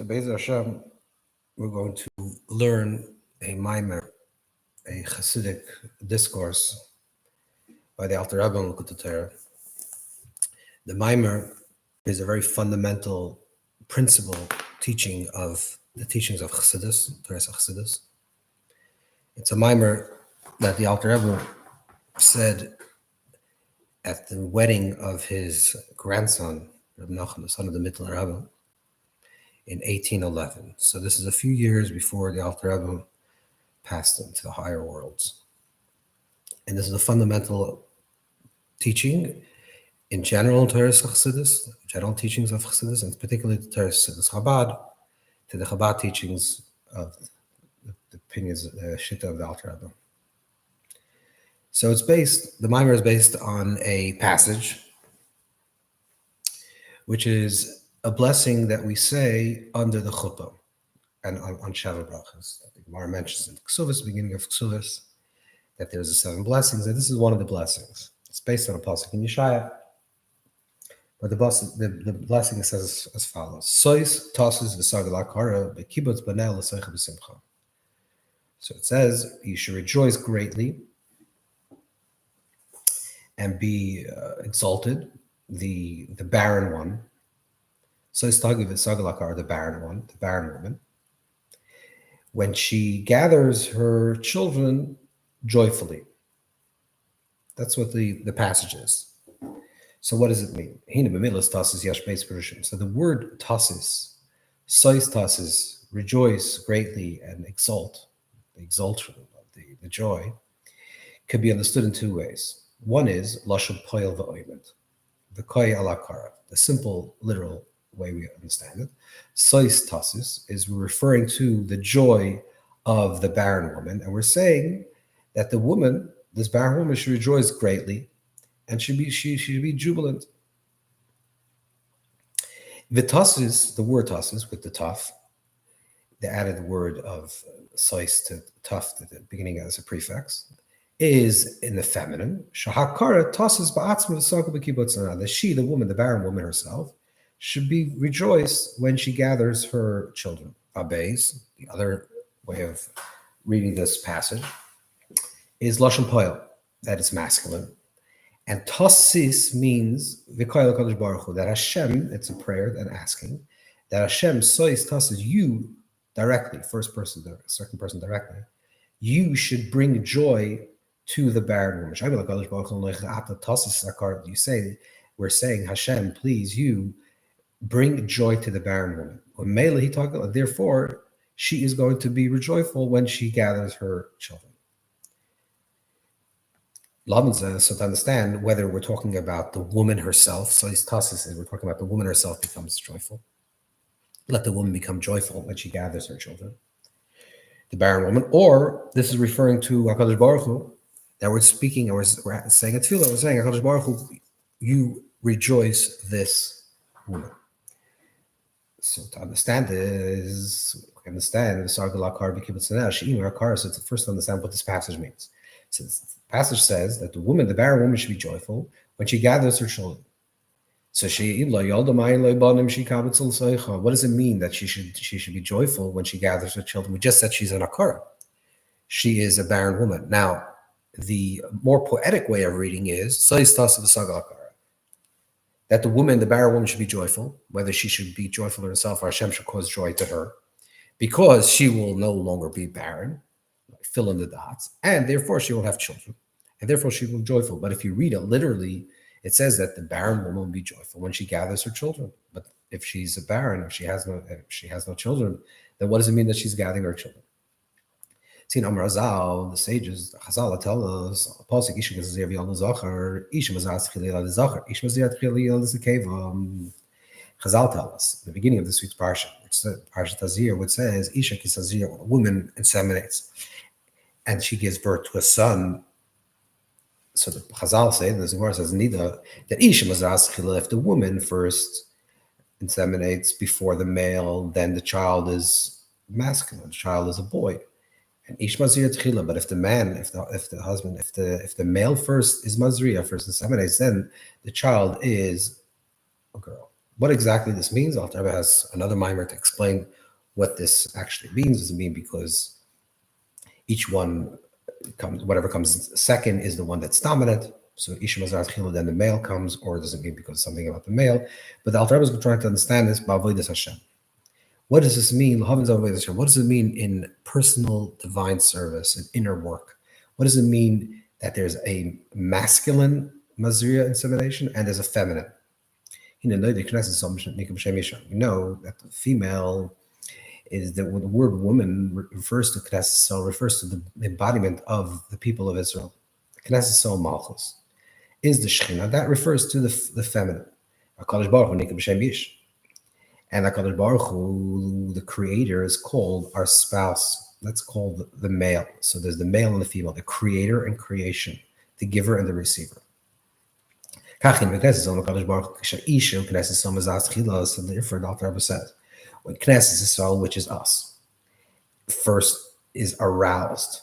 So Be'ez Hashem, we're going to learn a mimer, a Chassidic discourse by the Alter Rebbe in Likutei. The mimer is a very fundamental principle teaching of the teachings of Chassidus, Torah Chassidus. It's a mimer that the Alter Rebbe said at the wedding of his grandson, Rabbi Nachman, the son of the Mittler Rebbe, in 1811. So this is a few years before the Alter Rebbe passed into the higher worlds. And this is a fundamental teaching in general in Torah Chassidus, general teachings of Chassidus, and particularly the Torah Chassidus Chabad, to the Chabad teachings of the opinions, the Shitta of the Alter Rebbe. So the mimer is based on a passage, which is a blessing that we say under the chuppah and on Sheva Brachas. The Gemara mentions in Ksuvas, the beginning of Ksuvas, that there's the 7 blessings, and this is one of the blessings. It's based on a pasuk in Yeshaya, but the blessing says as follows: Sois tosses v'sagal hakara b'kibbutz banel l'soicha b'simcha. So it says you should rejoice greatly and be exalted, the barren one. So it's talking about Sagalakar, the barren one, the barren woman, when she gathers her children joyfully. That's what the passage is. So what does it mean? So the word tasis, sois tasis, rejoice greatly and exalt, the exaltation of the joy, could be understood in 2 ways. One is lashon poil v'oimet, the koi alakara, the simple, literal way we understand it. Sois tasis is referring to the joy of the barren woman, and we're saying that the woman, this barren woman, should rejoice greatly and should be jubilant. The tasis, the word tasis with the taf, the added word of sois to taf at the beginning as a prefix, is in the feminine. Shahakara tasis ba'atzma v'saga b'kibbutz. That she, the woman, the barren woman herself, should be rejoice when she gathers her children. Abes, the other way of reading this passage, is lashon poel, that is masculine. And tasis means v'koyel HaKadosh Baruch Hu, that Hashem, it's a prayer and asking, that Hashem sois tasis, you directly, first person, second person directly, you should bring joy to the barren woman. You say, we're saying, Hashem, please, you bring joy to the barren woman. Therefore, she is going to be rejoiceful when she gathers her children. Laban says, so to understand whether we're talking about the woman herself, so his tasis is we're talking about the woman herself becomes joyful. Let the woman become joyful when she gathers her children, the barren woman, or this is referring to HaKadosh Baruch Hu, that we're speaking, or we're saying a tefillah, we're saying HaKadosh Baruch Hu, you rejoice this woman. So to understand this, we understand the Sargalakar B'kibbutz She'im Hakar. So to first understand what this passage means. So this passage says that the woman, the barren woman, should be joyful when she gathers her children. So what does it mean that she should be joyful when she gathers her children? We just said she's an akara. She is a barren woman. Now, the more poetic way of reading is that the woman, the barren woman, should be joyful, whether she should be joyful herself or Hashem should cause joy to her, because she will no longer be barren, fill in the dots, and therefore she will have children, and therefore she will be joyful. But if you read it literally, it says that the barren woman will be joyful when she gathers her children. But if she's a barren, if she has no children, then what does it mean that she's gathering her children? See, in Amar Hazal, the sages, the Chazal tell us, Pasuk Isha Gazir V'Yal Zachar, Isha Mazaz Chilil Zachar, Isha Mazir Chilil Zekeva. Chazal tell us in the beginning of this week's parsha, which says Parsha Tazria, which says Isha Kisazir, a woman inseminates, and she gives birth to a son. So the Chazal say, the Gemara says Nida, that Isha Mazaz Chilil, if the woman first inseminates before the male, then the child is masculine, the child is a boy. And ish mazriya tchila, but if the man, if the husband, if the male first is mazriya, first inseminates, then the child is a girl. What exactly this means, Alter Rebbe has another mimer to explain what this actually means. Does it mean because each one comes, whatever comes second is the one that's dominant? So Isha Mazar Tchila, then the male comes, or does it mean because something about the male? But the Alter Rebbe is trying to understand this by Avodas Hashem. What does this mean? What does it mean in personal divine service and inner work? What does it mean that there's a masculine Mazria insemination and there's a feminine? We know that the female is that when the word woman refers to Knesset Yisrael, refers to the embodiment of the people of Israel. Knesset Yisrael Malchus is the Shekhinah. That refers to the feminine. HaKadosh Baruch Hu Nikam B'Shem Yish. And HaKadosh Baruch Hu, the creator, is called our spouse. That's called the male. So there's the male and the female, the creator and creation, the giver and the receiver. So therefore, the Alter Rebbe says, when Knesset Yisrael, which is us, first is aroused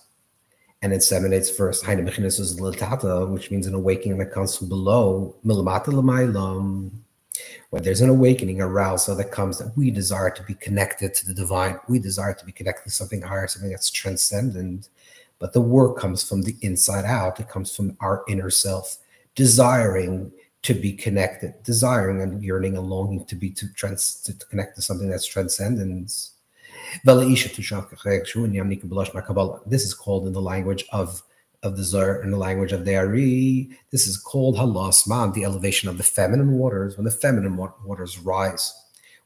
and inseminates first, which means an awakening that comes from below, when there's an awakening, arousal that comes, that we desire to be connected to the divine, we desire to be connected to something higher, something that's transcendent. But the work comes from the inside out. It comes from our inner self, desiring to be connected, desiring and yearning and longing to be to connect to something that's transcendent. This is called in the language of the Zohar, in the language of the Ari. This is called halasman, the elevation of the feminine waters. When the feminine waters rise,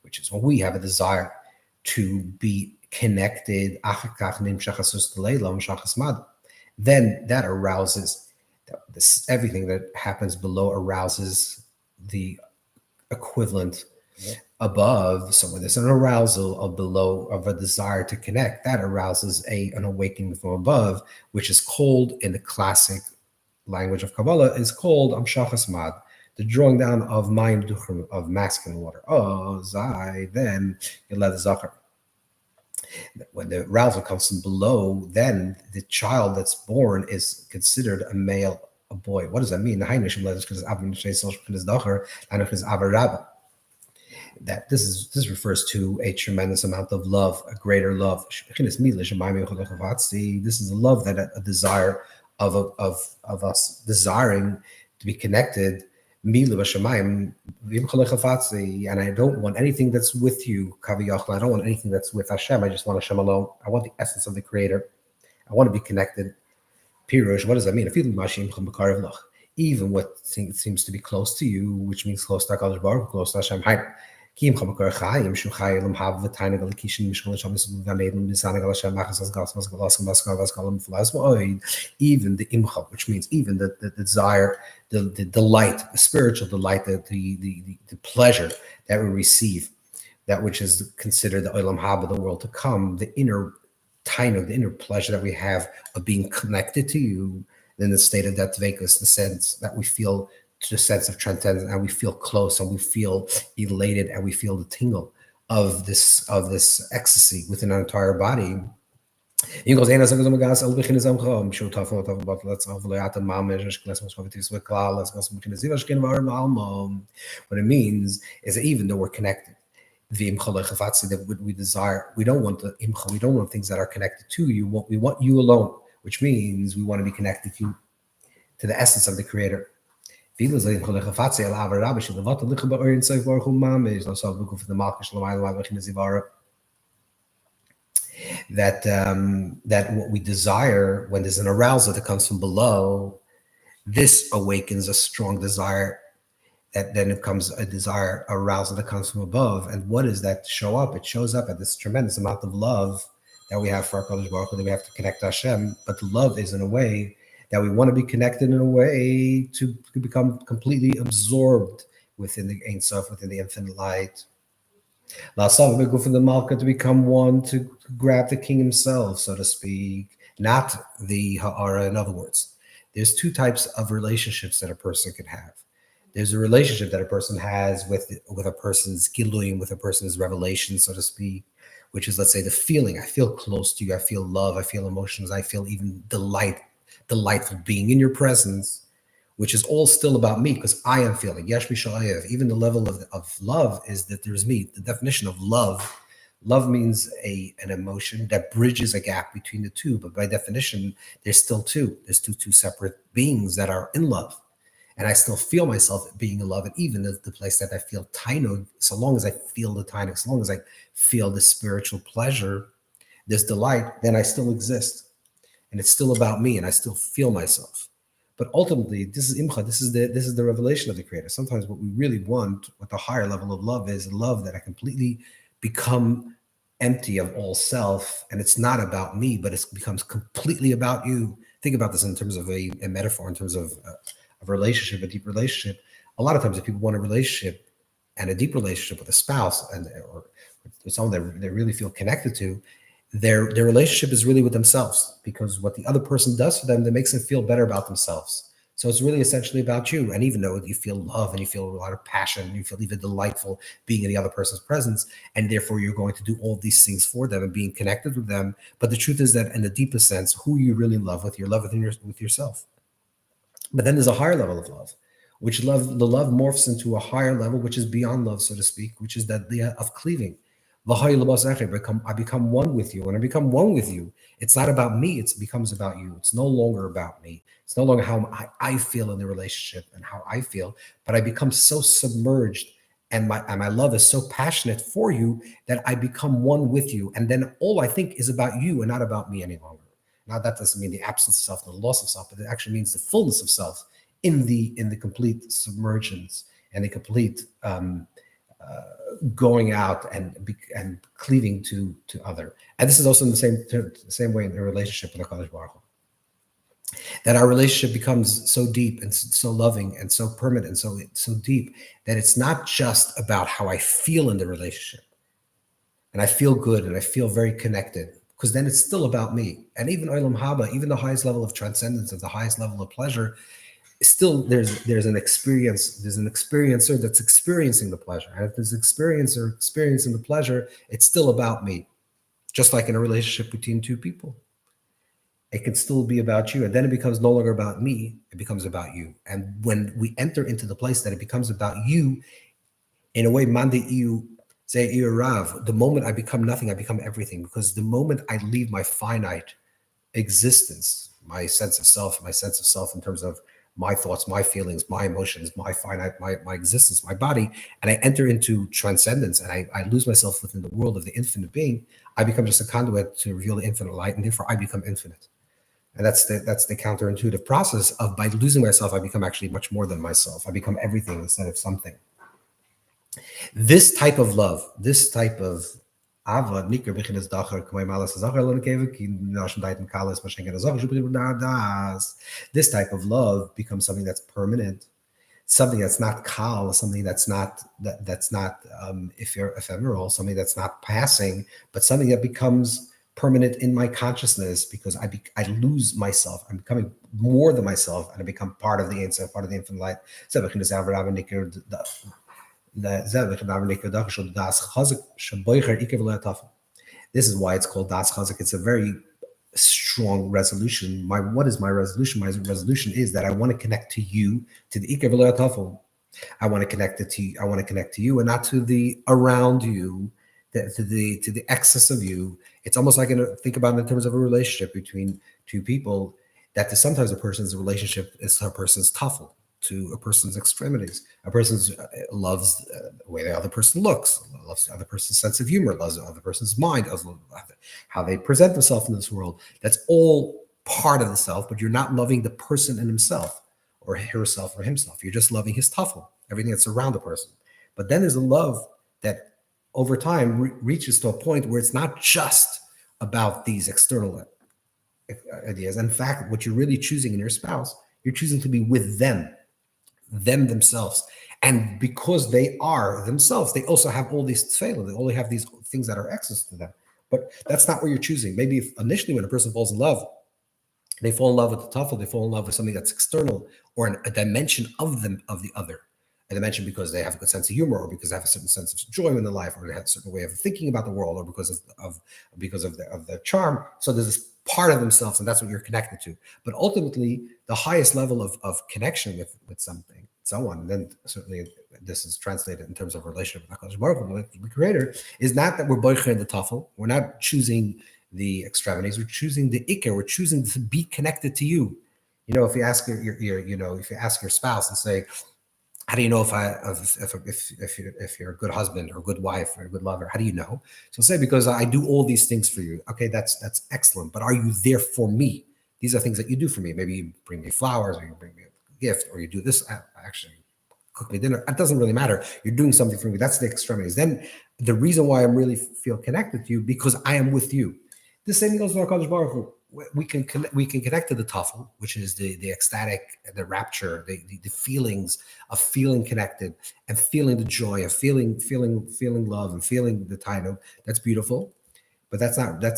which is when we have a desire to be connected, then that arouses. Everything that happens below arouses the equivalent above. So when there's an arousal of below, of a desire to connect, that arouses an awakening from above, which is called, in the classic language of Kabbalah, is called Amshachas Mad, the drawing down of mind of masculine water. Oh, Zai, then you let the Zachar. When the arousal comes from below, then the child that's born is considered a male, a boy. What does that mean? That this refers to a tremendous amount of love, a greater love. This is a love, that a desire of us desiring to be connected. And I don't want anything that's with you, Kaviyachla. I don't want anything that's with Hashem. I just want Hashem alone. I want the essence of the Creator. I want to be connected. Pirush, what does that mean? Even what seems to be close to you, which means close to HaKadosh Baruch Hu, close to Hashem. Even the imcha, which means even the desire, the delight, the spiritual delight, the pleasure that we receive, that which is considered the olam haba, the world to come, the inner tainug, the inner pleasure that we have of being connected to you, in the state of that dveikus, the sense that we feel, the sense of transcendence, and we feel close, and we feel elated, and we feel the tingle of this ecstasy within our entire body. What it means is that even though we're connected, that we desire, we don't want the imcha, we don't want things that are connected to you. We want you alone, which means we want to be connected to the essence of the Creator. That what we desire, when there's an arousal that comes from below, this awakens a strong desire. That then it comes a desire, arousal that comes from above. And what does that show up? It shows up at this tremendous amount of love that we have for our HaKadosh Baruch Hu, that we have to connect to Hashem. But the love is in a way that we want to be connected in a way to become completely absorbed within the Ein Sof, within the infinite light. We go for the Malka, to become one, to grab the king himself, so to speak, not the Ha'ara. In other words, there's two types of relationships that a person can have. There's a relationship that a person has with a person's giluyim, with a person's revelation, so to speak, which is, let's say, the feeling. I feel close to you. I feel love. I feel emotions. I feel even delightful being in your presence. which is all still about me because I am feeling. Yesh Mishayev. Even the level of love is that there's me. The definition of love means an emotion that bridges a gap between the two. But by definition, there's still two. There's two separate beings that are in love. And I still feel myself being in love. And even the place that I feel tainug, so long as I feel the tainug, so long as I feel the spiritual pleasure, this delight, then I still exist. And it's still about me and I still feel myself. But ultimately, this is imcha. This is the revelation of the Creator. Sometimes what we really want, what the higher level of love is, love that I completely become empty of all self, and it's not about me, but it becomes completely about you. Think about this in terms of a metaphor, in terms of a relationship, a deep relationship. A lot of times, if people want a relationship and a deep relationship with a spouse or someone that they really feel connected to, their relationship is really with themselves, because what the other person does for them that makes them feel better about themselves. So it's really essentially about you. And even though you feel love and you feel a lot of passion, and you feel even delightful being in the other person's presence, and therefore you're going to do all these things for them and being connected with them. But the truth is that in the deepest sense, who you really love with, you're love with yourself. But then there's a higher level of love, which the love morphs into a higher level, which is beyond love, so to speak, which is that of cleaving. I become one with you. When I become one with you, it's not about me, it becomes about you. It's no longer about me. It's no longer how I feel in the relationship and how I feel, but I become so submerged, and my love is so passionate for you that I become one with you. And then all I think is about you and not about me any longer. Now that doesn't mean the absence of self, the loss of self, but it actually means the fullness of self in the complete submergence and the complete going out and cleaving to other. And this is also in the same way in a relationship with HaKadosh Baruch Hu. That our relationship becomes so deep and so loving and so permanent and so deep that it's not just about how I feel in the relationship. And I feel good and I feel very connected, because then it's still about me. And even Olam Haba, even the highest level of transcendence, of the highest level of pleasure, still there's an experiencer that's experiencing the pleasure. And if there's experiencer experiencing the pleasure, it's still about me. Just like in a relationship between two people, it can still be about you. And then it becomes no longer about me, it becomes about you. And when we enter into the place that it becomes about you, in a way, Mandi Iu say Rav, the moment I become nothing, I become everything. Because the moment I leave my finite existence, my sense of self in terms of my thoughts, my feelings, my emotions, my finite, my existence, my body, and I enter into transcendence, and I lose myself within the world of the infinite being, I become just a conduit to reveal the infinite light, and therefore I become infinite. And that's the counterintuitive process of, by losing myself, I become actually much more than myself. I become everything instead of something. This type of love, this type of Ava, Nikr Bichinas Dacher, Kamay Malas Zachar Lonekevik, Nashim Daitan Kalas, Mashengan Zachar, this type of love becomes something that's permanent, something that's not kal, something that's not ephemeral, something that's not passing, but something that becomes permanent in my consciousness, because I lose myself. I'm becoming more than myself, and I become part of the Ein Sof, part of the infinite light. This is why it's called Das Chazik. It's a very strong resolution. What is my resolution? My resolution is that I want to connect to you, to the Iker V'lo Yatafel. I want to connect it to you. I want to connect to you, and not to the around you, to the excess of you. It's almost like, think about it in terms of a relationship between two people. That sometimes a person's relationship is a person's tafel, to a person's extremities. A person loves the way the other person looks, loves the other person's sense of humor, loves the other person's mind, loves how they present themselves in this world. That's all part of the self, but you're not loving the person in himself or herself or himself. You're just loving his tafel, everything that's around the person. But then there's a love that over time reaches to a point where it's not just about these external ideas. In fact, what you're really choosing in your spouse, you're choosing to be with them themselves. And because they are themselves, they also have all these tefillah, they only have these things that are access to them. But that's not what you're choosing. Maybe if initially when a person falls in love, they fall in love with the tafel, they fall in love with something that's external or a dimension of them, of the other. a dimension because they have a good sense of humor, or because they have a certain sense of joy in their life, or they have a certain way of thinking about the world, or because of their charm. So there's this part of themselves, and that's what you're connected to. But ultimately, the highest level of connection with something, someone, and then certainly this is translated in terms of relationship with HaKadosh Baruch Hu, with the Creator, is not that we're boicher in the tafel. We're not choosing the extremities. We're choosing the ikar. We're choosing to be connected to you. You know, if you ask if you ask your spouse and say, how do you know if you're a good husband or a good wife or a good lover? How do you know? So say, because I do all these things for you. Okay, that's excellent. But are you there for me? These are things that you do for me. Maybe you bring me flowers, or you bring me a gift, or you do this. Actually, cook me dinner. It doesn't really matter. You're doing something for me. That's the extremities. Then the reason why I really feel connected to you, because I am with you. The same goes for HaKadosh Baruch Hu. We can connect to the tafel, which is the ecstatic, the rapture, the feelings of feeling connected and feeling the joy of feeling love and feeling the tainu. That's beautiful, but that's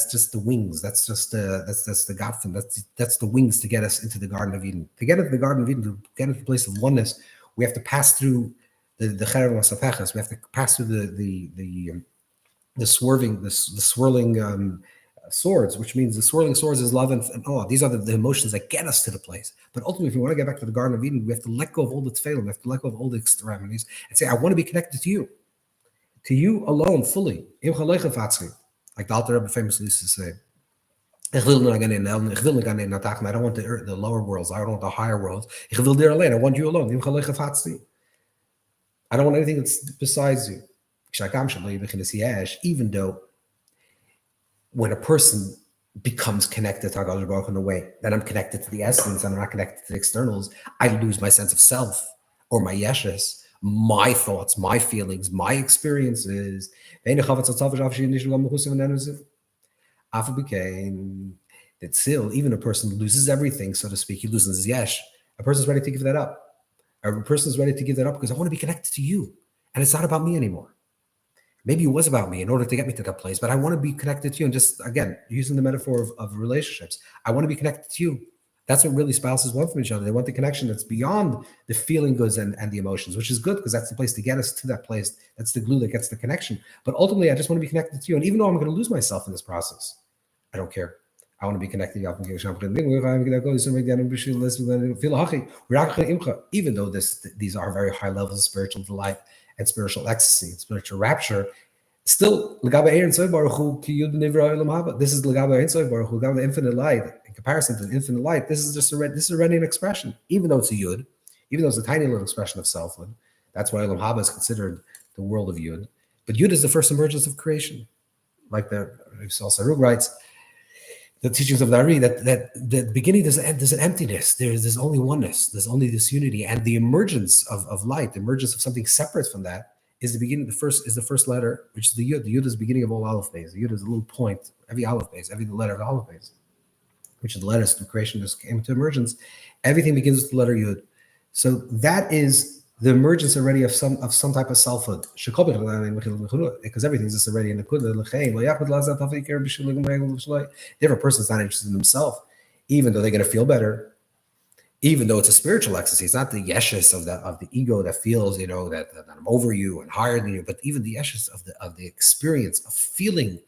just the wings. That's the Godfin. That's the wings to get us into the Garden of Eden. To get into the Garden of Eden, to get into the place of oneness, we have to pass through the cherev masapechas. We have to pass through the swirling swords, which means the swirling swords is love and awe. These are the emotions that get us to the place. But ultimately, if we want to get back to the Garden of Eden, we have to let go of all the tefillah. We have to let go of all the extremities and say, I want to be connected to you alone, fully. Like the Alter Rebbe famously used to say, I don't want the lower worlds. I don't want the higher worlds. I want you alone. I don't want anything that's besides you. Even though when a person becomes connected to HaKadosh Baruch Hu in a way that I'm connected to the essence and I'm not connected to the externals, I lose my sense of self, or my yeshes, my thoughts, my feelings, my experiences. That still, even a person loses everything, so to speak, he loses his yesh. A person's ready to give that up. A person's ready to give that up because I want to be connected to you. And it's not about me anymore. Maybe it was about me in order to get me to that place, but I want to be connected to you. And just, again, using the metaphor of relationships, I want to be connected to you. That's what really spouses want from each other. They want the connection that's beyond the feeling goods and the emotions, which is good because that's the place to get us to that place. That's the glue that gets the connection. But ultimately, I just want to be connected to you. And even though I'm going to lose myself in this process, I don't care. I want to be connected. Even though these are very high levels of spiritual delight and spiritual ecstasy and spiritual rapture, still, this is L'gabe Ein Sof Baruch Hu, the infinite light. In comparison to the infinite light, this is already an expression, even though it's a yud, even though it's a tiny little expression of selfhood. That's why Olam Haba is considered the world of yud. But yud is the first emergence of creation, like the Yisrael Sarug writes. The teachings of the Ari, that the beginning, there's an emptiness. There's only oneness. There's only this unity, and the emergence of light, the emergence of something separate from that, is the beginning. The first letter, which is the yud. The yud is the beginning of all aleph bays. The yud is a little point. Every aleph bays, every letter of aleph bays, which is the letters through creation just came to emergence. Everything begins with the letter yud. So that is the emergence already of some type of selfhood, because everything's just already in the different person's not interested in himself, even though they're going to feel better, even though it's a spiritual ecstasy. It's not the yeshes of the ego that feels, that I'm over you and higher than you, but even the yeshes of the experience of feeling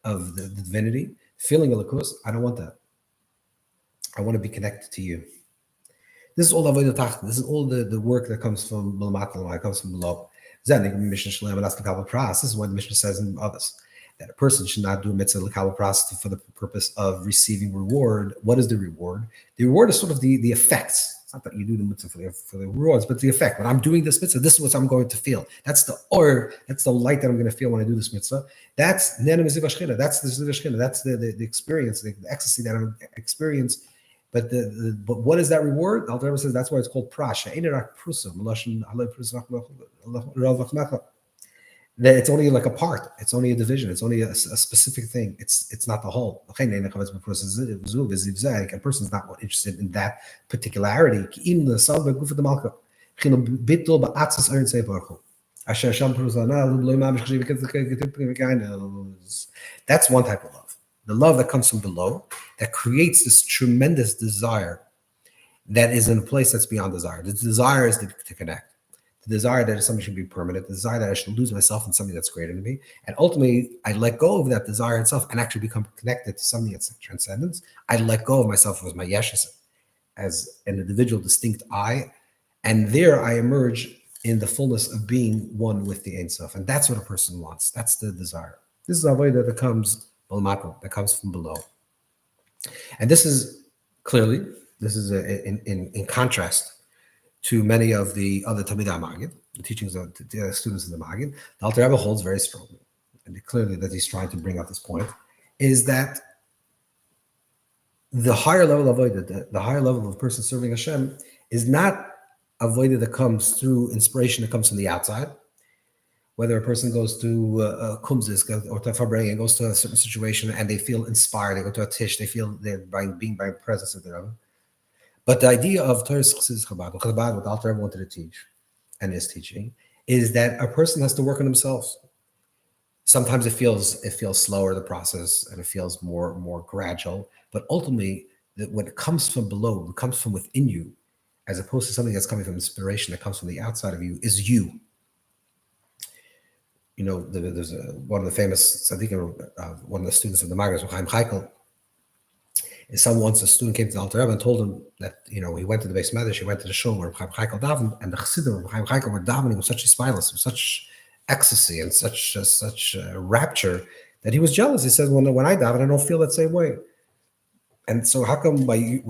of the divinity, feeling of Likus. I don't want that. I want to be connected to you. This is all avodah tachton. This is all the work that comes from Malamatlam, it comes from below. This is what the Mishnah says in others, that a person should not do a mitzvah l'kabel pras for the purpose of receiving reward. What is the reward? The reward is sort of the effects. It's not that you do the mitzvah for the rewards, but the effect. When I'm doing this mitzvah, this is what I'm going to feel. That's the light that I'm going to feel when I do this mitzvah. That's the ziva. That's the experience, the ecstasy that I'm experiencing. But what is that reward? The Alter Rebbe says that's why it's called prash. It's only like a part. It's only a division. It's only a specific thing. It's not the whole. A person's not interested in that particularity. That's one type of love. The love that comes from below, that creates this tremendous desire that is in a place that's beyond desire. The desire is to connect. The desire that something should be permanent, the desire that I should lose myself in something that's greater than me. And ultimately, I let go of that desire itself and actually become connected to something that's transcendence. I let go of myself as my yeshus, as an individual, distinct I. And there I emerge in the fullness of being one with the Ein Sof. And that's what a person wants. That's the desire. This is a way that comes that comes from below. And this is clearly, in contrast to many of the other Talmidei Maggid, the teachings of the students of the Maggid. The Alter Rebbe holds very strongly, and clearly that he's trying to bring out this point, is that the higher level of avodah, the higher level of a person serving Hashem, is not avodah that comes through inspiration that comes from the outside. Whether a person goes to Kumzis or to Fabrei and goes to a certain situation and they feel inspired, they go to a tish, they feel they're being by the presence of the Rebbe. But the idea of Torah Chassidic Chabad, what the Alter Rebbe wanted to teach and is teaching, is that a person has to work on themselves. Sometimes it feels slower, the process, and it feels more gradual. But ultimately, when it comes from below, it comes from within you, as opposed to something that's coming from inspiration that comes from the outside of you, is you. You know, there's one of the famous tzaddikim, one of the students of the Maggid, Chaim Chaikel. Once a student came to the Alter Rebbe and told him that, he went to the Beis Medrash, he went to the shul where Chaim Chaikel davened, and the Chassidim of Chaim Chaikel were davening with such smileless, with such ecstasy and such rapture that he was jealous. He says, when I daven, I don't feel that same way. And so how come he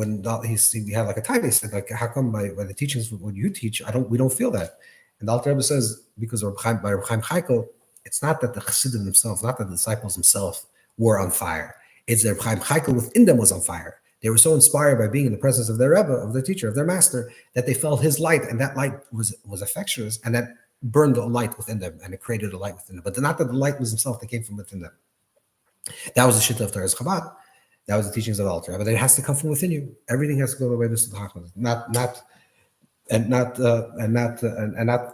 had like a time, he said, like, how come by the teachings when you teach, we don't feel that? And the Alter Rebbe says, because by Chaim Chaikel, it's not that the Chassidim themselves, not that the disciples themselves were on fire. It's that Chaim Chaikel within them was on fire. They were so inspired by being in the presence of their Rebbe, of their teacher, of their master, that they felt his light, and that light was infectious, and that burned the light within them, and it created a light within them. But not that the light was himself, that came from within them. That was the shita of Torah Chabad. That was the teachings of the Alter Rebbe. But it has to come from within you. Everything has to go the way this is not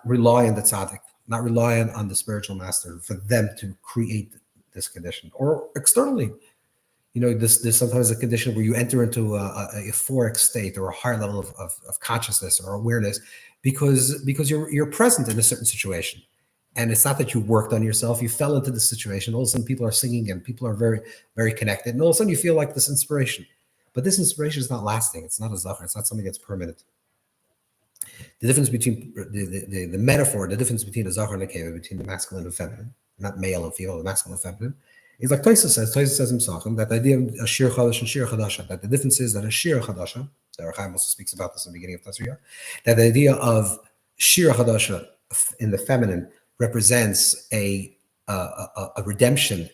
rely on the tzaddik, not relying on the spiritual master for them to create this condition, or externally. There's sometimes a condition where you enter into a euphoric state or a higher level of consciousness or awareness because you're present in a certain situation. And it's not that you worked on yourself, you fell into the situation. All of a sudden people are singing and people are very, very connected. And all of a sudden you feel like this inspiration. But this inspiration is not lasting. It's not a zachar. It's not something that's permanent. The difference between the metaphor, the difference between a zachar and a keva, between the masculine and feminine, not male and female, the masculine and feminine, is like Tosfos says himself, that the idea of a shir chadash and shir chadasha, that the difference is that a shir chadasha, the Chaim also speaks about this in the beginning of Tazria, that the idea of shir chadasha in the feminine represents a redemption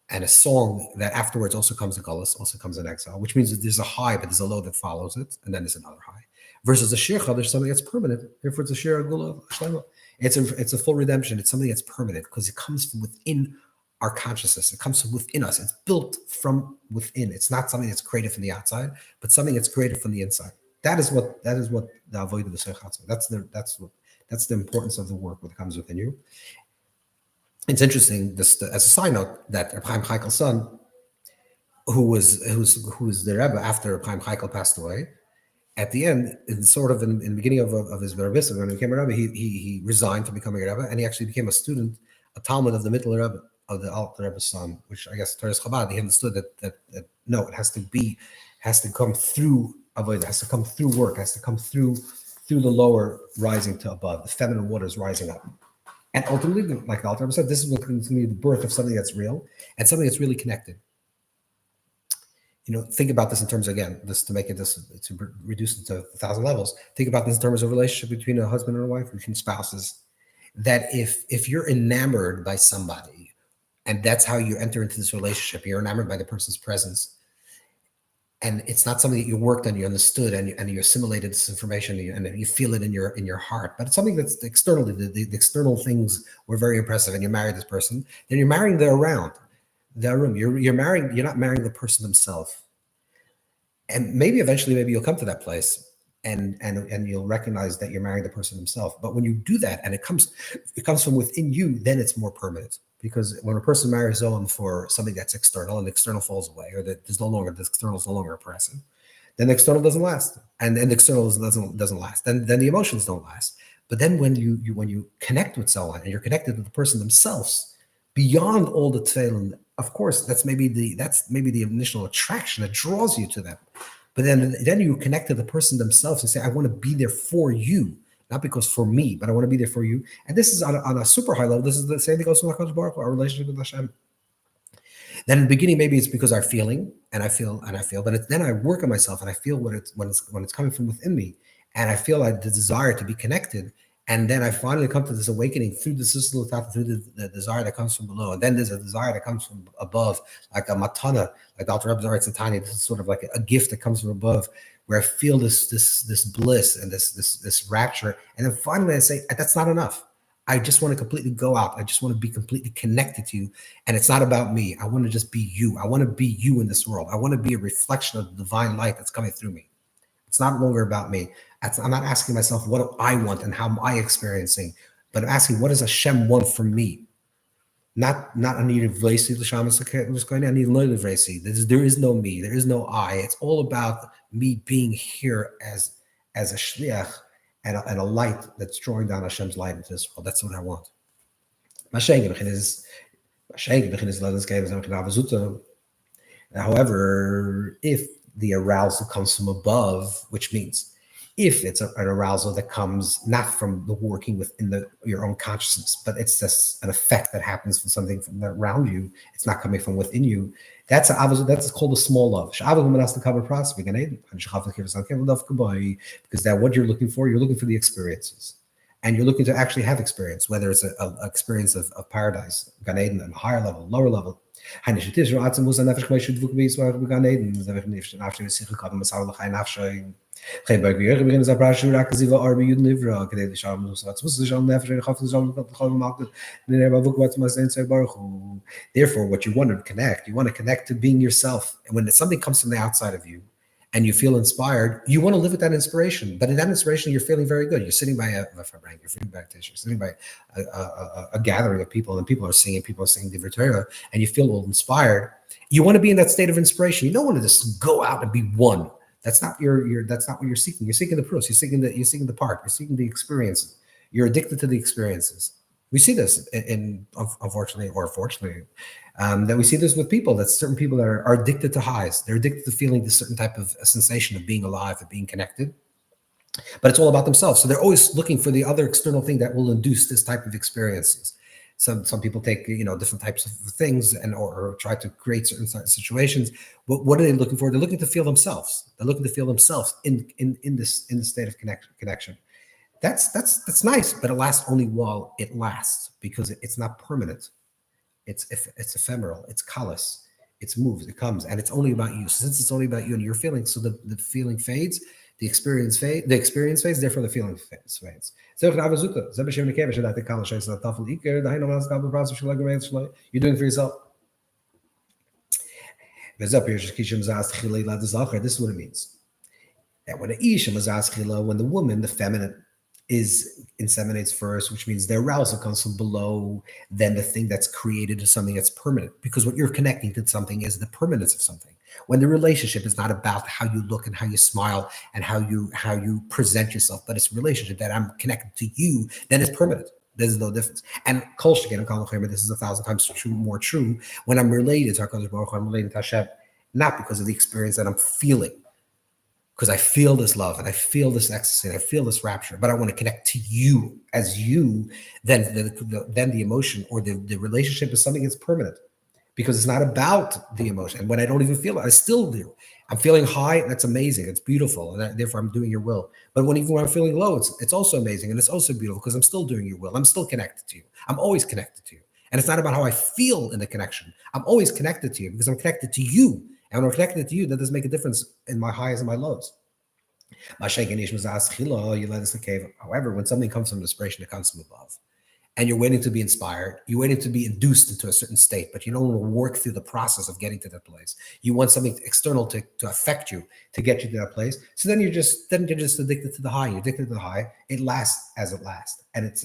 and a song that afterwards also comes in galus, also comes in exile, which means that there's a high, but there's a low that follows it, and then there's another high. Versus a shir chadash, something that's permanent. Therefore, it's a shir agula shlema. It's a full redemption. It's something that's permanent because it comes from within our consciousness. It comes from within us. It's built from within. It's not something that's created from the outside, but something that's created from the inside. That is what the avodah of the sechatz. That's the importance of the work that comes within you. It's interesting, as a side note, that Chaim Chaikel's son, who was the Rebbe after Chaim Chaikel passed away, at the end, in the beginning of his Rebbe, when he became a Rebbe, he resigned to becoming a Rebbe, and he actually became a student, a Talmud of the Middle Rebbe, of the Alter Rebbe's son, which I guess Torah Chabad, he understood that no, it has to come through avodah, has to come through work, has to come through the lower rising to above, the feminine waters rising up. And ultimately, like the Alter Rebbe said, this is going to be the birth of something that's real and something that's really connected. Think about this in terms, again, to reduce it to 1,000 levels. Think about this in terms of relationship between a husband and a wife, between spouses. That if you're enamored by somebody, and that's how you enter into this relationship, you're enamored by the person's presence, and it's not something that you worked on, you understood, and you assimilated this information, and you feel it in your heart. But it's something that's externally, the external things were very impressive, and you married this person. Then you're marrying the around, the room. You're marrying. You're not marrying the person themselves. And maybe eventually, you'll come to that place, and you'll recognize that you're marrying the person himself. But when you do that, and it comes from within you, then it's more permanent. Because when a person marries on for something that's external, and the external falls away, or that the external is no longer oppressive, then the external doesn't last, and the external doesn't last. Then the emotions don't last. But then when you connect with someone and you're connected to the person themselves, beyond all the tefillin, of course, that's maybe the initial attraction that draws you to them. But then you connect to the person themselves and say, I want to be there for you, not because for me, but I want to be there for you. And this is on a super high level. This is the same thing goes with HaKadosh Baruch Hu, our relationship with Hashem. Then in the beginning, maybe it's because I'm feeling and I feel, but then I work on myself and I feel when it's coming from within me, and I feel like the desire to be connected. And then I finally come to this awakening through the Sislutat, through the desire that comes from below. And then there's a desire that comes from above, like a matana, like Dr. Rebbe writes in Tanya. This is sort of like a gift that comes from above, where I feel this bliss and this rapture. And then finally I say, that's not enough. I just want to completely go out. I just want to be completely connected to you. And it's not about me. I want to just be you. I want to be you in this world. I want to be a reflection of the divine light that's coming through me. It's not longer about me. I'm not asking myself, what do I want and how am I experiencing? But I'm asking, what does Hashem want from me? Not I need a vresi, I need loyal vresi. There is no me. There is no I. It's all about me being here as a shliach and a light that's drawing down Hashem's light into this world. That's what I want. However, if the arousal comes from above, which means if it's an arousal that comes not from the working within your own consciousness, but it's just an effect that happens from something from around you, it's not coming from within you, that's called a small love. Because that what you're looking for the experiences. And you're looking to actually have experience, whether it's an experience of paradise, Gan Eden, on a higher level, lower level. Therefore, what you want to connect to being yourself. And when something comes from the outside of you, and you feel inspired, you want to live with that inspiration. But in that inspiration, you're feeling very good. You're sitting by you're sitting by a gathering of people, and people are singing the Torah, and you feel all inspired. You want to be in that state of inspiration. You don't want to just go out and be one. That's not that's not what you're seeking. You're seeking the pros. You're seeking the part. You're seeking the experiences. You're addicted to the experiences. We see this in unfortunately or fortunately, that we see this with people. That certain people that are addicted to highs. They're addicted to feeling this certain type of sensation of being alive, of being connected. But it's all about themselves. So they're always looking for the other external thing that will induce this type of experiences. Some people take different types of things or try to create certain situations. But what are they looking for? They're looking to feel themselves. They're looking to feel themselves in this state of connection. That's nice, but it lasts only while it lasts, because it's not permanent. It's ephemeral. It's callous. It moves. It comes, and it's only about you. Since it's only about you and your feelings, so the feeling fades, the experience fades. Therefore, the feeling fades. You're doing it for yourself. This is what it means. That when the woman, the feminine, inseminates first, which means the arousal comes from below, then the thing that's created is something that's permanent, because what you're connecting to something is the permanence of something. When the relationship is not about how you look and how you smile and how you present yourself, but it's a relationship that I'm connected to you, then it's permanent. There's no difference. And this is 1,000 times more true when I'm related to HaKadosh Baruch Hu, I'm related to Hashem, not because of the experience that I'm feeling, because I feel this love and I feel this ecstasy and I feel this rapture, but I want to connect to you as you. Then the emotion or the relationship is something that's permanent, because it's not about the emotion. And when I don't even feel it, I still do. I'm feeling high, that's amazing, it's beautiful, and therefore I'm doing your will. But even when I'm feeling low, it's also amazing and it's also beautiful, because I'm still doing your will. I'm still connected to you. I'm always connected to you. And it's not about how I feel in the connection. I'm always connected to you because I'm connected to you. And when I'm connected to you, that does make a difference in my highs and my lows. However, when something comes from inspiration, it comes from above. And you're waiting to be inspired, you're waiting to be induced into a certain state, but you don't want to work through the process of getting to that place. You want something external to affect you, to get you to that place. So then you're just addicted to the high. You're addicted to the high. It lasts as it lasts. And it's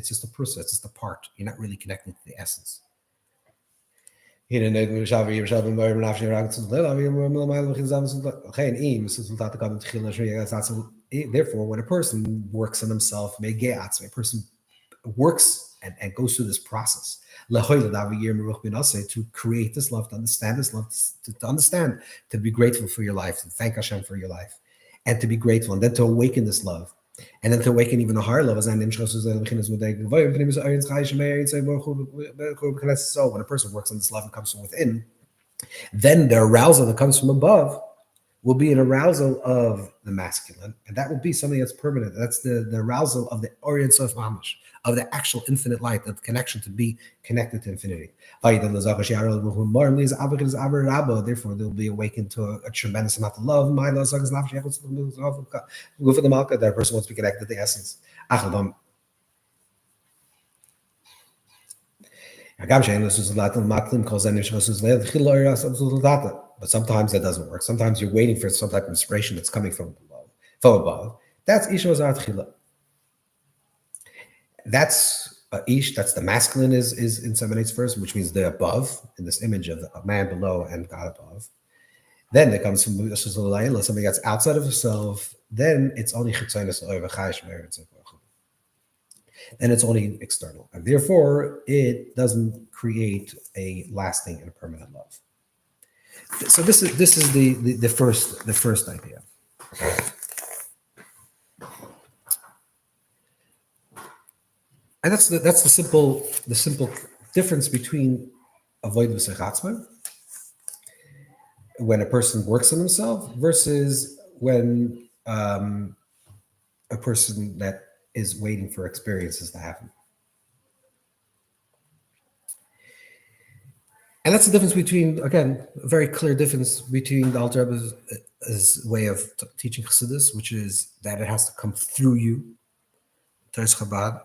just a process, it's just a part. You're not really connected to the essence. Then when something Therefore, when a person works on himself, a person works and goes through this process to create this love, to understand this love, to understand, to be grateful for your life, to thank Hashem for your life, and to be grateful, and then to awaken this love, and then to awaken even a higher love. So when a person works on this love and comes from within, then the arousal that comes from above will be an arousal of the masculine, and that will be something that's permanent. That's the arousal of the Orient Sof Mamash, of the actual infinite light, the connection to be connected to infinity. Therefore, they'll be awakened to a tremendous amount of love. That person wants to be connected to the essence. But sometimes that doesn't work. Sometimes you're waiting for some type of inspiration that's coming from below, from above. That's Ishma Tchila. That's Ish, that's the masculine is inseminates first, which means the above, in this image of a man below and God above. Then it comes from something that's outside of himself. Then it's only then it's only external, and therefore it doesn't create a lasting and permanent love. So this is the first idea. And that's the simple difference between avoid v'sechatzma, when a person works on himself, versus when a person that is waiting for experiences to happen. And that's the difference between, again, a very clear difference between the Alter Rebbe's way of teaching Chassidus, which is that it has to come through you, Teres Chabad.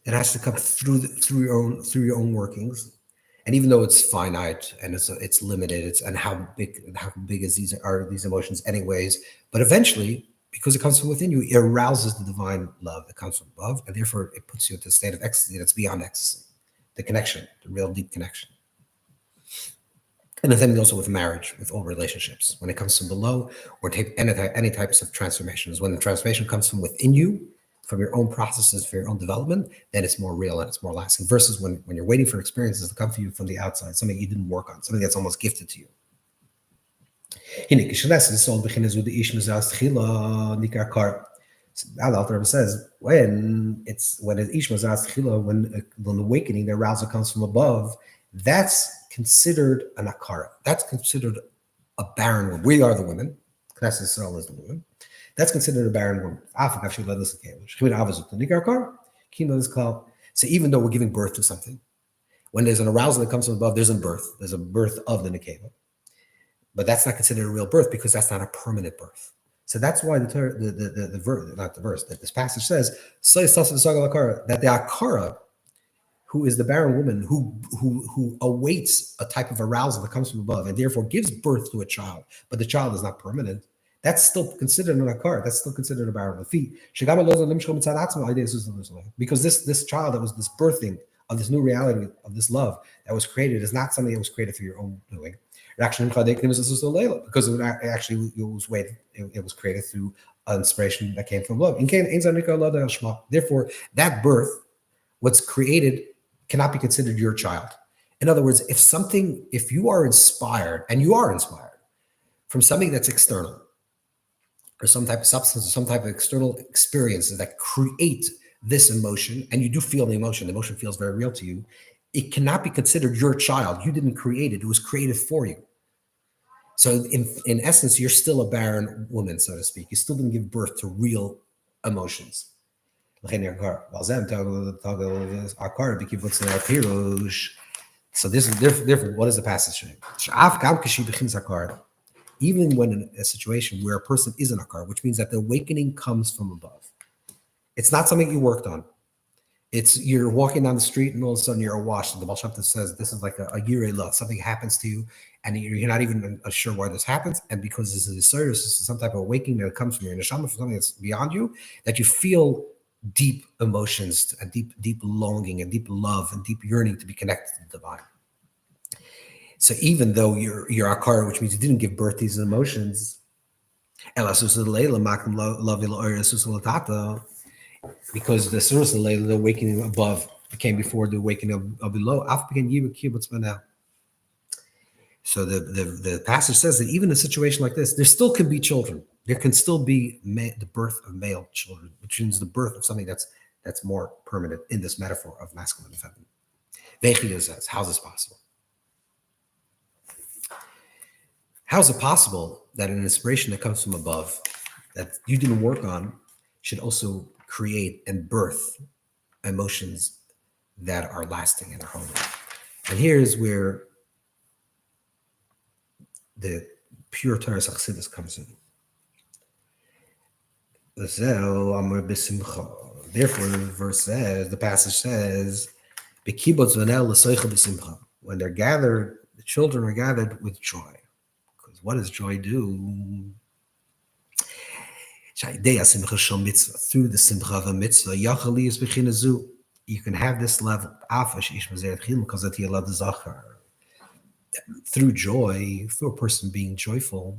It has to come through your own workings, and even though it's finite and it's limited, and how big is these emotions anyways, but eventually, because it comes from within you, it arouses the divine love that comes from above, and therefore it puts you into a state of ecstasy that's beyond ecstasy, the connection, the real deep connection. And the same also with marriage, with all relationships. When it comes from below, or any types of transformations, when the transformation comes from within you, from your own processes, for your own development, then it's more real and it's more lasting, versus when you're waiting for experiences to come for you from the outside, something you didn't work on, something that's almost gifted to you. Now the Alter Rebbe says, when the awakening, the arousal comes from above, that's considered an akara. That's considered a barren woman. We are the women. Knesset Yisrael is the woman. That's considered a barren woman. So even though we're giving birth to something, when there's an arousal that comes from above, there's a birth. There's a birth of the nekeva. But that's not considered a real birth, because that's not a permanent birth. So that's why this passage says that the akara, who is the barren woman, who awaits a type of arousal that comes from above, and therefore gives birth to a child, but the child is not permanent, that's still considered an akara. That's still considered a barren woman. Because this child that was this birthing of this new reality, of this love that was created, is not something that was created through your own doing. Because it was created through inspiration that came from love. Therefore, that birth, what's created, cannot be considered your child. In other words, if you are inspired, and you are inspired from something that's external, or some type of substance, or some type of external experiences that create this emotion, and you do feel the emotion feels very real to you, it cannot be considered your child. You didn't create it. It was created for you. So in essence, you're still a barren woman, so to speak. You still didn't give birth to real emotions. So this is different. What is the passage saying? Even when in a situation where a person is in a car, which means that the awakening comes from above. It's not something you worked on. It's you're walking down the street and all of a sudden you're awash. And the Baal Shem Tov says this is like a yirei love. Something happens to you and you're not even sure why this happens. And because this is a service, this is some type of awakening that comes from your neshama, from something that's beyond you, that you feel deep emotions, a deep longing, and deep love, and deep yearning to be connected to the divine. So even though you're akar, which means you didn't give birth to these emotions, Because the surus layla, the awakening above, came before the awakening of below. So the passage says that even in a situation like this, there still can be children. There can still be the birth of male children, which means the birth of something that's more permanent in this metaphor of masculine and feminine. Vechia says, how's this possible? How is it possible that an inspiration that comes from above, that you didn't work on, should also create and birth emotions that are lasting and are holy? And here's where the pure Torah Chassidic comes in. Therefore, the verse says, the passage says, when they're gathered, the children are gathered with joy. Because what does joy do? Through the simcha of a mitzvah, you can have this level through joy, through a person being joyful.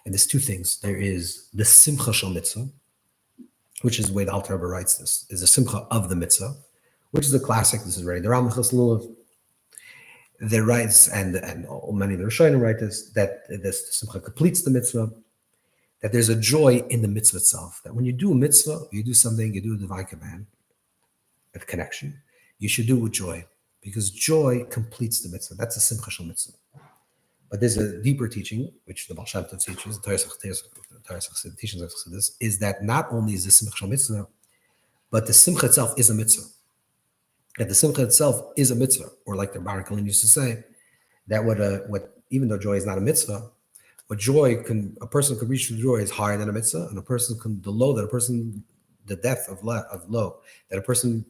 And there's two things. There is the simcha shel mitzvah, which is the way the Alter Rebbe writes this, is the simcha of the mitzvah, which is a classic. This is already the Ramachas Lulav. They writes, and many of the Rishonim write this, that this simcha completes the mitzvah, that there's a joy in the mitzvah itself, that when you do a mitzvah, you do something, you do a divine command, a connection, you should do it with joy, because joy completes the mitzvah. That's a simcha shel mitzvah. But there's a deeper teaching, which the Baal Shem Tov teaches, the Torah teaches of this, is that not only is the simcha shel mitzvah, but the simcha itself is a mitzvah. That the simcha itself is a mitzvah, or like the Baruch Kohen used to say, that what even though joy is not a mitzvah, what a person could reach through joy is higher than a mitzvah, and the depth of low, that a person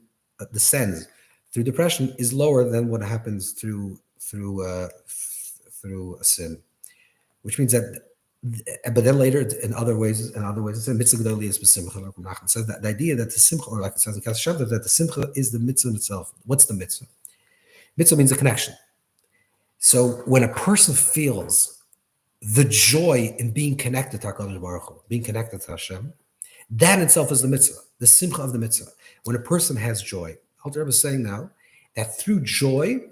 descends through depression is lower than what happens through a sin, which means that. But then later, in other ways, it says mitzvah gedoli is b'simcha. Like Nachman says, that the idea that the simcha, or like it says in Chassidic, that the simcha is the mitzvah in itself. What's the mitzvah? Mitzvah means a connection. So when a person feels the joy in being connected to HaKadosh Baruch Hu, being connected to Hashem, that in itself is the mitzvah, the simcha of the mitzvah. When a person has joy, Alter Rebbe is saying now that through joy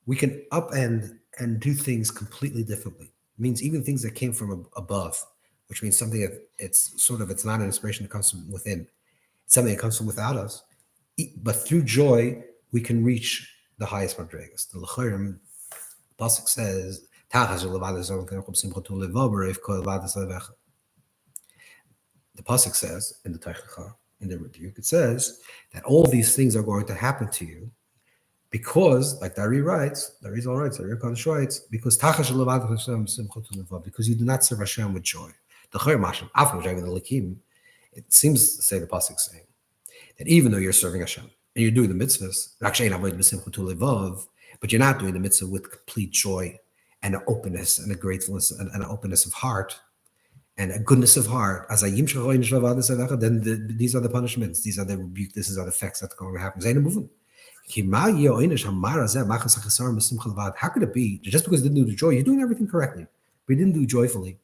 we can upend and do things completely differently. It means even things that came from above, which means something that it's not an inspiration that comes from within. It's something that comes from without us. But through joy, we can reach the highest madrigas. The L'chayim pasuk says, the pasuk says in the Teichacha, in the rebuke, it says that all these things are going to happen to you because, like Dari writes, Dari Kodesh writes, because you do not serve Hashem with joy. It seems to say the pasuk saying that even though you're serving Hashem and you're doing the mitzvahs, but you're not doing the mitzvah with complete joy and an openness and a gratefulness and an openness of heart and a goodness of heart. Then these are the punishments, these are the rebuke, these are the effects that are going to happen. How could it be just because you didn't do the joy, you're doing everything correctly, but you didn't do joyfully,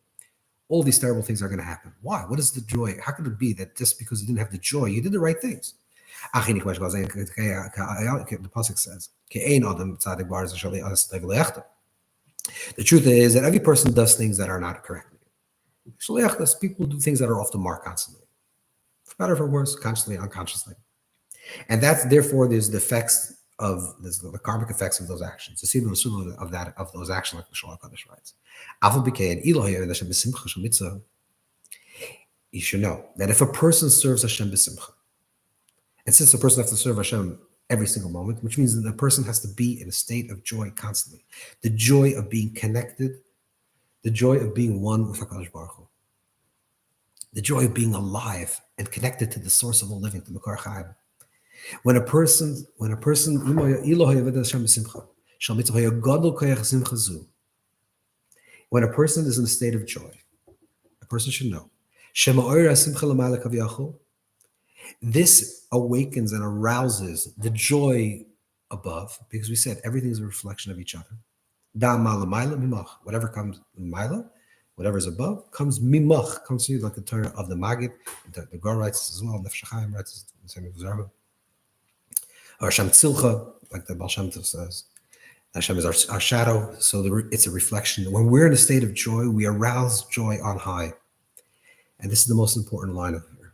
all these terrible things are going to happen? Why? What is the joy? How could it be that just because you didn't have the joy, you did the right things? The pasuk says, the truth is that every person does things that are not correctly. People do things that are off the mark constantly, for better or for worse, consciously, unconsciously. And therefore there's the effects the karmic effects of those actions. To see the result of those actions, like the Shoah Kodesh writes. You should know that if a person serves Hashem b'simcha, and since a person has to serve Hashem every single moment, which means that the person has to be in a state of joy constantly, the joy of being connected, the joy of being one with HaKadosh Baruch Hu, the joy of being alive and connected to the source of all living, to Makar Chaim. When a person is in a state of joy, a person should know this awakens and arouses the joy above, because we said everything is a reflection of each other. Whatever comes in Mila, Whatever is above comes mimach, comes to you like the Torah of the Magid. The Gur writes as well, Nefesh Chaim writes the same as Zarba. Or Hashem Tzilcha, like the Baal Shem Tov says. Hashem is our shadow, so it's a reflection. When we're in a state of joy, we arouse joy on high. And this is the most important line of here.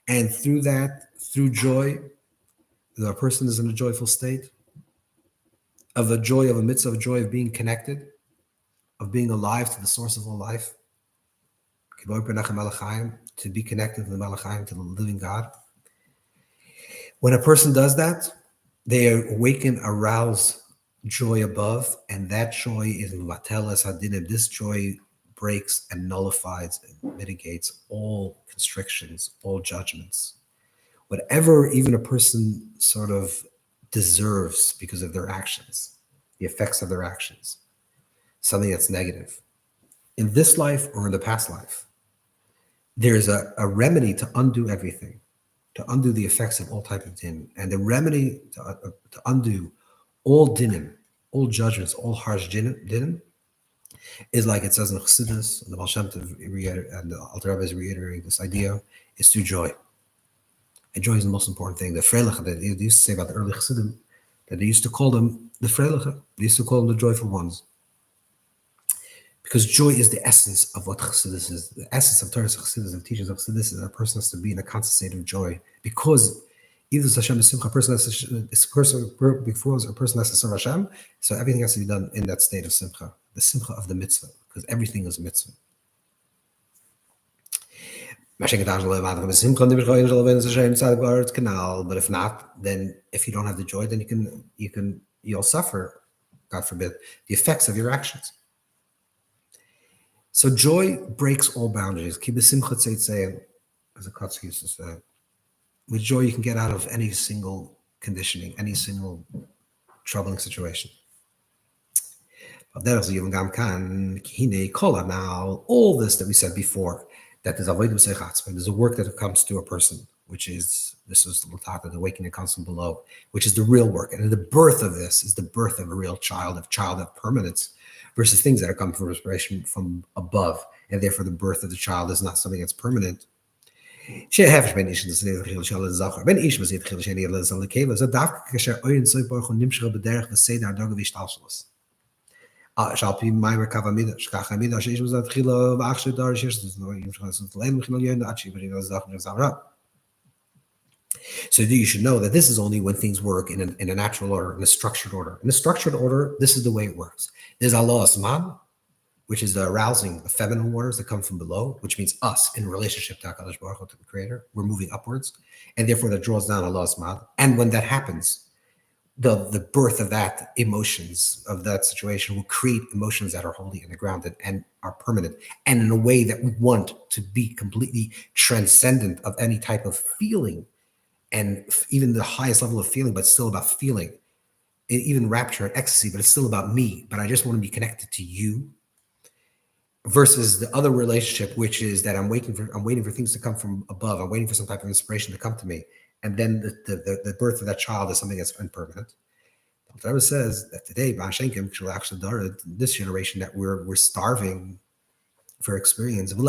And through that, through joy, the person is in a joyful state, of the joy of a mitzvah, of joy of being connected, of being alive to the source of all life, to be connected to the Malachayim, to the living God. When a person does that, they awaken, arouse joy above, and that joy is mvatelas hadinim. This joy breaks and nullifies and mitigates all constrictions, all judgments. Whatever even a person sort of deserves because of their actions, the effects of their actions, something that's negative, in this life or in the past life, there's a remedy to undo everything, to undo the effects of all type of din. And the remedy to undo all dinim, all judgments, all harsh dinim, is like it says in Chassidus, and the Baal Shem Tov and the Alter Rebbe is reiterating this idea, is through joy. And joy is the most important thing. The Freiliche, that they used to say about the early Chassidim, that they used to call them the Freiliche, they used to call them the joyful ones. Because joy is the essence of what Chassidus is. The essence of Torah Chassidus, of teachings of Chassidus, is that a person has to be in a constant state of joy. Because either Hashem is Simcha, a person has to, before a person has to serve Hashem, so everything has to be done in that state of Simcha, the Simcha of the mitzvah, because everything is a mitzvah. But if not, then if you don't have the joy, then you'll suffer, God forbid, the effects of your actions. So joy breaks all boundaries. As a Kotzk used to say, with joy you can get out of any single conditioning, any single troubling situation. Now, all this that we said before, that there's a work that comes to a person, which is, this is the awakening comes from below, which is the real work. And the birth of this is the birth of a real child of permanence, versus things that are coming from inspiration from above, and therefore the birth of the child is not something that's permanent. So you should know that this is only when things work in a natural order, in a structured order. In a structured order, this is the way it works. There's Allah Asman, which is the arousing of feminine waters that come from below, which means us in relationship to HaKadosh Baruch Hu, to the Creator. We're moving upwards, and therefore that draws down Allah Asman. And when that happens, the birth of that emotions, of that situation, will create emotions that are holy and grounded and are permanent, and in a way that we want to be completely transcendent of any type of feeling, and even the highest level of feeling, but still about feeling, even rapture and ecstasy, but it's still about me, but I just want to be connected to you, versus the other relationship, which is that I'm waiting for things to come from above. I'm waiting for some type of inspiration to come to me. And then the birth of that child is something that's impermanent. The Torah says that today, this generation, that we're starving for experience. In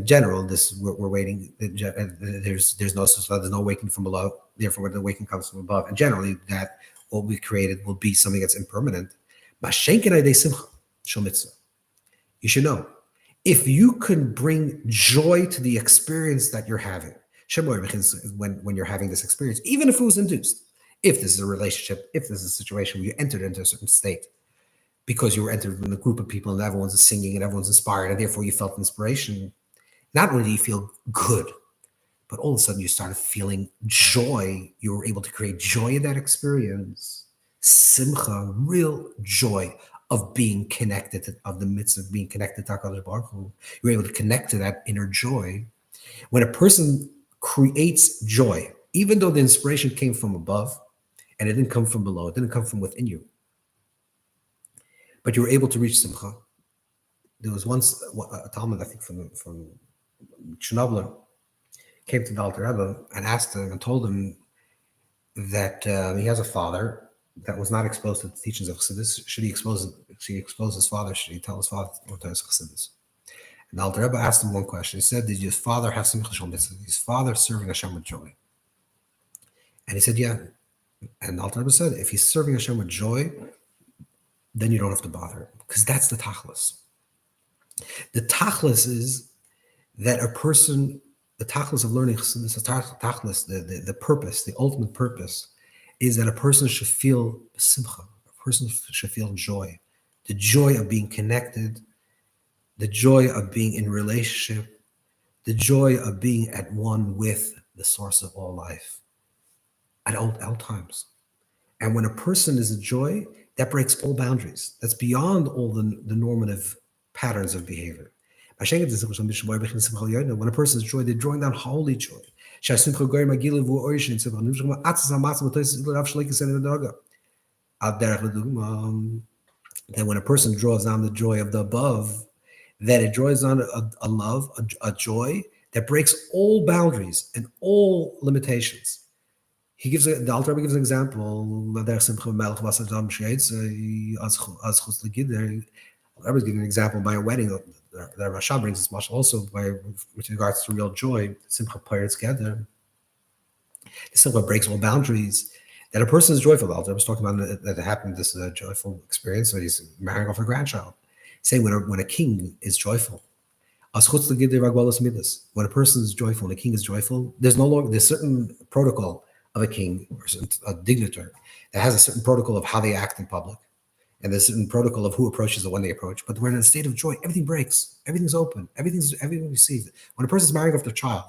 general, we're waiting. There's no awakening from below. Therefore, when the awakening comes from above, and generally, that what we created will be something that's impermanent. You should know, if you can bring joy to the experience that you're having, when you're having this experience, even if it was induced, if this is a relationship, if this is a situation where you entered into a certain state, because you were entered in a group of people and everyone's singing and everyone's inspired, and therefore you felt inspiration, not only do you feel good, but all of a sudden you started feeling joy. You were able to create joy in that experience. Simcha, real joy of being connected, of the midst of being connected to HaKadosh Baruch Hu. You were able to connect to that inner joy. When a person creates joy, even though the inspiration came from above, and it didn't come from below, it didn't come from within you, but you were able to reach Simcha. There was once a Talmud, I think from Chernobyl, came to the Alter Rebbe and asked him and told him that he has a father that was not exposed to the teachings of Chassidus. Should he expose his father? Should he tell his father what is Chassidus? And the Alter Rebbe asked him one question. He said, "Did his father have simcha shel mitzvah? His father serving Hashem with joy?" And he said, "Yeah." And the Alter Rebbe said, "If he's serving Hashem with joy, then you don't have to bother, because that's the tachlis. The tachlis is that a person, the tachlis of learning Chassidus, the tachlis, the purpose, the ultimate purpose, is that a person should feel simcha. A person should feel joy, the joy of being connected, the joy of being in relationship, the joy of being at one with the source of all life at all times. And when a person is a joy, that breaks all boundaries. That's beyond all the normative patterns of behavior. When a person is joy, they're drawing down holy joy. Then when a person draws down the joy of the above, that it draws on a love, a joy that breaks all boundaries and all limitations. The Alter Rebbe gives an example. The Rebbe is giving an example by a wedding. The Rasha brings this mashal also with regards to real joy. Simcha paired together. The simcha breaks all boundaries. That a person is joyful. The Alter Rebbe was talking about that it happened. This is a joyful experience. So he's marrying off a grandchild. Saying when a king is joyful, when a person is joyful, when a king is joyful, there's certain protocol of a king or a dignitary that has a certain protocol of how they act in public, and there's a certain protocol of who approaches and when they approach. But when in a state of joy, everything breaks, everything's open, everything's received. When a person's marrying off their child,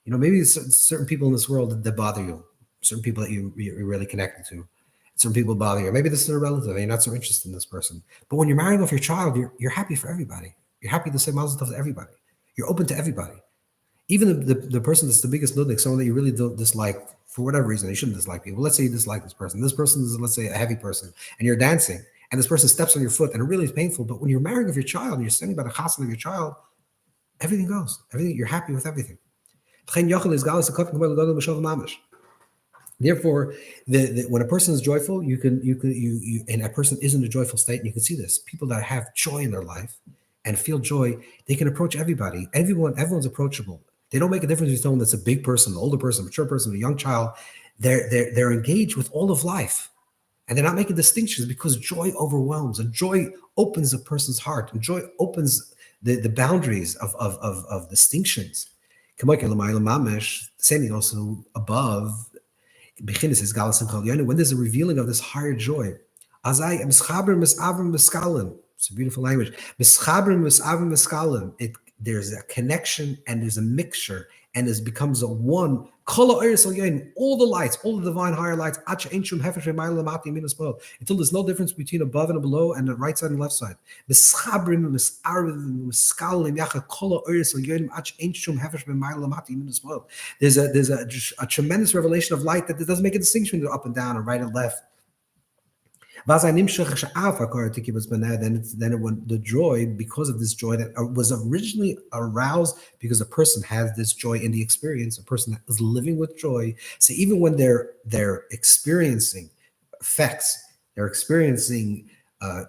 maybe certain people in this world that bother you, certain people that you're really connected to. Some people bother you. Maybe this is a relative and you're not so interested in this person. But when you're marrying off your child, you're happy for everybody. You're happy to say mazel tov to everybody. You're open to everybody. Even the person that's the biggest nudnik, someone that you really don't dislike for whatever reason. You shouldn't dislike people. Let's say you dislike this person. This person is, let's say, a heavy person, and you're dancing, and this person steps on your foot, and it really is painful. But when you're marrying off your child, and you're standing by the chassan of your child, everything goes. You're happy with everything. Therefore, when a person is joyful, you and a person is in a joyful state, and you can see this. People that have joy in their life and feel joy, they can approach everybody. Everyone's approachable. They don't make a difference between someone that's a big person, an older person, a mature person, a young child. They're engaged with all of life, and they're not making distinctions because joy overwhelms, and joy opens a person's heart, and joy opens the boundaries of distinctions. Same thing also above. When there's a revealing of this higher joy, it's a beautiful language. There's a connection and there's a mixture, and it becomes a one. All the lights, all the divine higher lights, until there's no difference between above and below and the right side and left side. There's a tremendous revelation of light that doesn't make a distinction between up and down and right and left. Then when the joy, because of this joy that was originally aroused because a person has this joy in the experience, a person that is living with joy. So even when they're experiencing effects, they're experiencing they're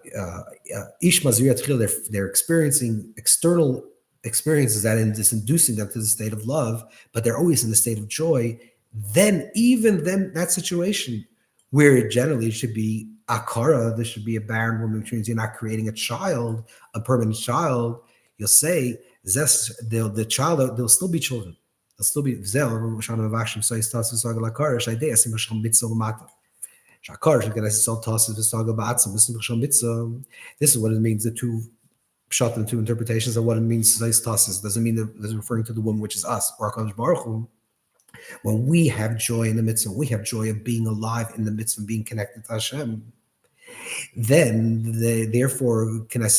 experiencing external experiences that is inducing them to the state of love, but they're always in the state of joy. Then that situation where generally it should be akara, there should be a barren woman, which means you're not creating a child, a permanent child. You'll say the child, there'll still be children. There'll still be this is what it means, the two shot and two interpretations of what it means. Doesn't mean that this is referring to the woman, which is us, or HaKadosh Baruch Hu. When we have joy in the midst of, we have joy of being alive in the midst of being connected to Hashem. Then, therefore, through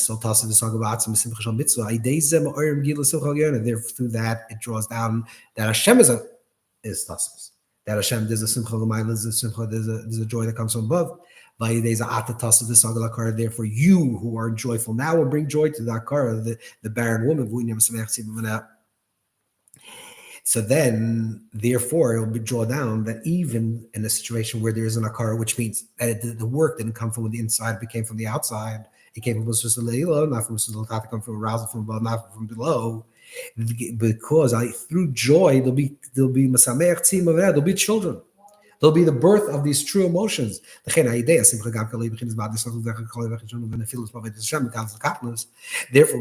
that it draws down that Hashem is tassis. That Hashem, there's a simcha l'mayla, there's a joy that comes from above. Therefore, you who are joyful now will bring joy to the akara, the barren woman. So then, therefore, it will be drawn down that even in a situation where there is an akara, which means that the work didn't come from the inside, it came from the outside. It came from Leila, not from Sultata, come from arousal from above, not from below. Because through joy, there'll be Masameach Tzim of that, there'll be children. There'll be the birth of these true emotions. Therefore,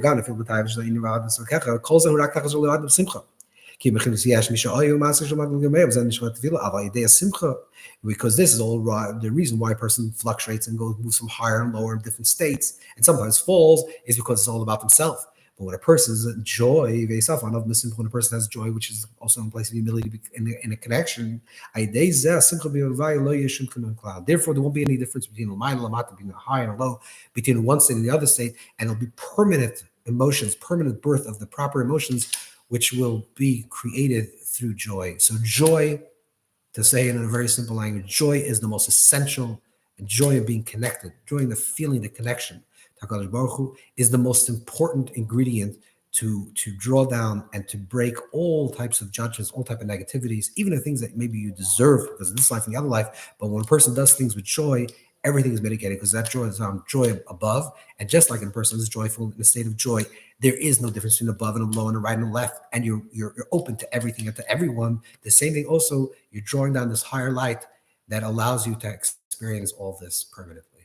God, if you because this is all right. The reason why a person fluctuates and moves from higher and lower in different states and sometimes falls is because it's all about themselves. But when a person's joy, when a person has joy, which is also in place of humility in a connection, therefore there won't be any difference between being high and low, between one state and the other state, and it'll be permanent emotions, permanent birth of the proper emotions, which will be created through joy. So joy, to say it in a very simple language, joy is the most essential, joy of being connected, joy in the feeling, the connection. HaKadosh Baruch Hu is the most important ingredient to draw down and to break all types of judgments, all type of negativities, even the things that maybe you deserve because of this life and the other life. But when a person does things with joy, everything is mitigated because that joy is joy above. And just like a person is joyful in a state of joy, there is no difference between above and below and the right and the left. And you're open to everything and to everyone. The same thing also, you're drawing down this higher light that allows you to experience all this permanently.